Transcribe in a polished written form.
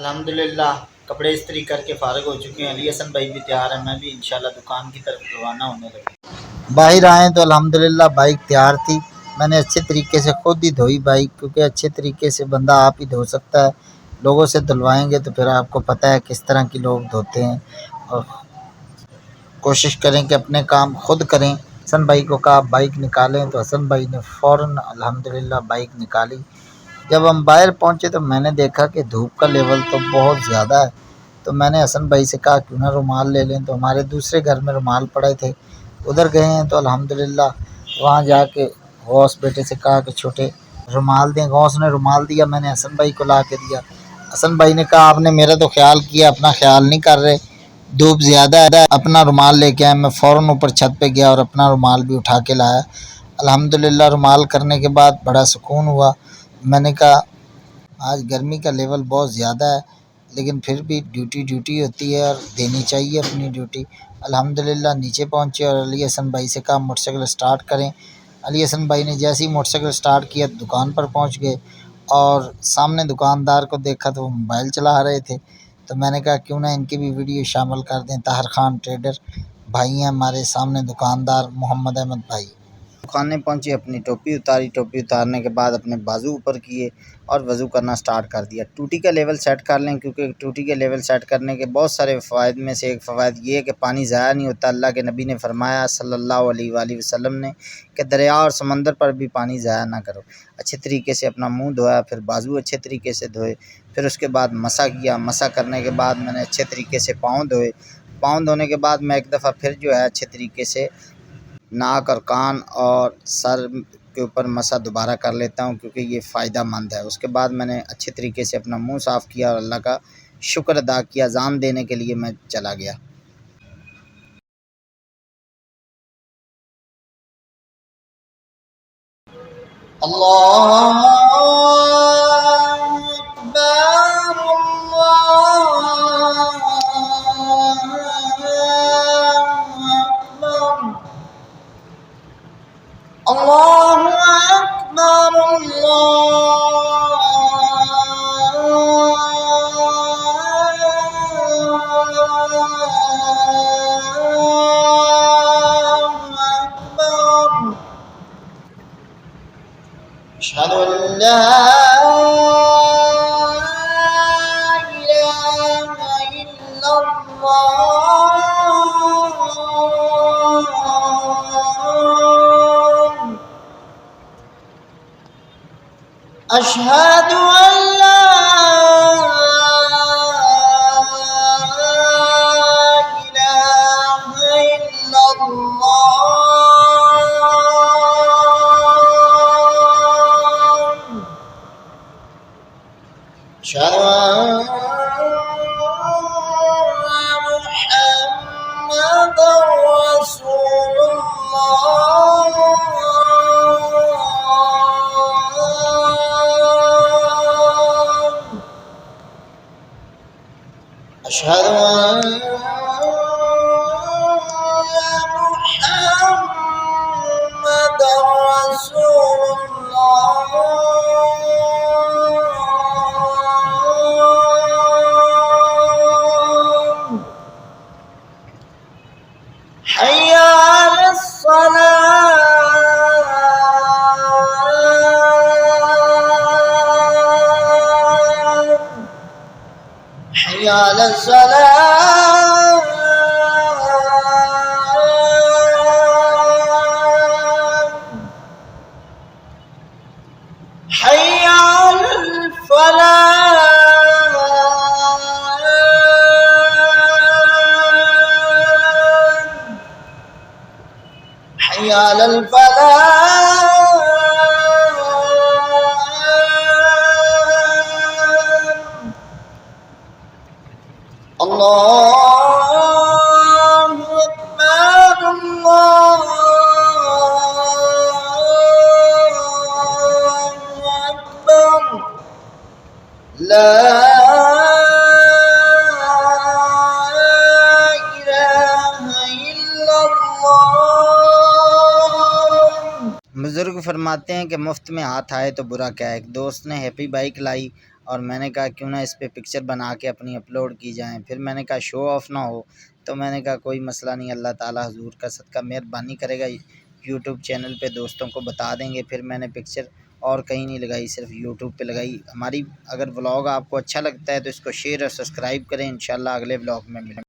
الحمدللہ کپڑے استری کر کے فارغ ہو چکے ہیں. علی حسن بھائی بھی تیار ہیں, میں بھی انشاءاللہ دکان کی طرف روانہ ہونے لگا. باہر آئے تو الحمدللہ بائک تیار تھی. میں نے اچھے طریقے سے خود ہی دھوئی بائک, کیونکہ اچھے طریقے سے بندہ آپ ہی دھو سکتا ہے. لوگوں سے دھلوائیں گے تو پھر آپ کو پتہ ہے کس طرح کی لوگ دھوتے ہیں, اور کوشش کریں کہ اپنے کام خود کریں. حسن بھائی کو کہا بائک نکالیں, تو حسن بھائی نے فوراً الحمدللہ بائک نکالی. جب ہم باہر پہنچے تو میں نے دیکھا کہ دھوپ کا لیول تو بہت زیادہ ہے. تو میں نے حسن بھائی سے کہا کیوں نہ رومال لے لیں, تو ہمارے دوسرے گھر میں رومال پڑے تھے, ادھر گئے ہیں. تو الحمدللہ وہاں جا کے غوث بیٹے سے کہا کہ چھوٹے رومال دیں. غوث نے رومال دیا, میں نے حسن بھائی کو لا کے دیا. حسن بھائی نے کہا آپ نے میرا تو خیال کیا, اپنا خیال نہیں کر رہے, دھوپ زیادہ ہے, اپنا رومال لے کے آئے. میں فوراً اوپر چھت پہ گیا اور اپنا رومال بھی اٹھا کے لایا. الحمدللہ رومال کرنے کے بعد بڑا سکون ہوا. میں نے کہا آج گرمی کا لیول بہت زیادہ ہے, لیکن پھر بھی ڈیوٹی ہوتی ہے اور دینی چاہیے اپنی ڈیوٹی. الحمدللہ نیچے پہنچے اور علی حسن بھائی سے کہا موٹر سائیکل اسٹارٹ کریں. علی حسن بھائی نے جیسے ہی موٹر سائیکل اسٹارٹ کیا دکان پر پہنچ گئے, اور سامنے دکاندار کو دیکھا تو وہ موبائل چلا رہے تھے. تو میں نے کہا کیوں نہ ان کی بھی ویڈیو شامل کر دیں. طاہر خان ٹریڈر بھائی ہیں ہمارے, سامنے دکاندار محمد احمد بھائی. دکانیں پہنچے, اپنی ٹوپی اتاری, ٹوپی اتارنے کے بعد اپنے بازو اوپر کیے اور وضو کرنا سٹارٹ کر دیا. ٹوٹی کا لیول سیٹ کر لیں, کیونکہ ٹوٹی کے لیول سیٹ کرنے کے بہت سارے فوائد میں سے ایک فوائد یہ ہے کہ پانی ضائع نہیں ہوتا. اللہ کے نبی نے فرمایا صلی اللہ علیہ وآلہ وسلم نے کہ دریا اور سمندر پر بھی پانی ضائع نہ کرو. اچھے طریقے سے اپنا منہ دھویا, پھر بازو اچھے طریقے سے دھوئے, پھر اس کے بعد مسح کیا. مسح کرنے کے بعد میں نے اچھے طریقے سے پاؤں دھوئے. پاؤں دھونے کے بعد میں ایک دفعہ پھر جو ہے اچھے طریقے سے ناک اور کان اور سر کے اوپر مسح دوبارہ کر لیتا ہوں, کیونکہ یہ فائدہ مند ہے. اس کے بعد میں نے اچھے طریقے سے اپنا منہ صاف کیا اور اللہ کا شکر ادا کیا. اذان دینے کے لیے میں چلا گیا. اللہ اکبر, اللہ اکبر, اشہد ان لا الہ الا اللہ, اشہد ان لا الہ الا اللہ, اشہد ان محمد رسول اللہ, اشہد ان محمد رسول اللہ, حی علی الصلاۃ, حی علی الصلاۃ, حی علی الفلاح, حی علی الفلاح, اللہ اکبر, اللہ اکبر, لا الہ الا اللہ. بزرگ فرماتے ہیں کہ مفت میں ہاتھ آئے تو برا کیا ہے. ایک دوست نے ہیپی بائک لائی, اور میں نے کہا کیوں نہ اس پہ پکچر بنا کے اپنی اپلوڈ کی جائیں. پھر میں نے کہا شو آف نہ ہو، تو میں نے کہا کوئی مسئلہ نہیں، اللہ تعالیٰ حضور کا صدقہ مہربانی کرے گا، یوٹیوب چینل پہ دوستوں کو بتا دیں گے. پھر میں نے پکچر اور کہیں نہیں لگائی، صرف یوٹیوب پہ لگائی. ہماری اگر ولاگ آپ کو اچھا لگتا ہے تو اس کو شیئر اور سبسکرائب کریں. انشاءاللہ اگلے ولاگ میں ملیں.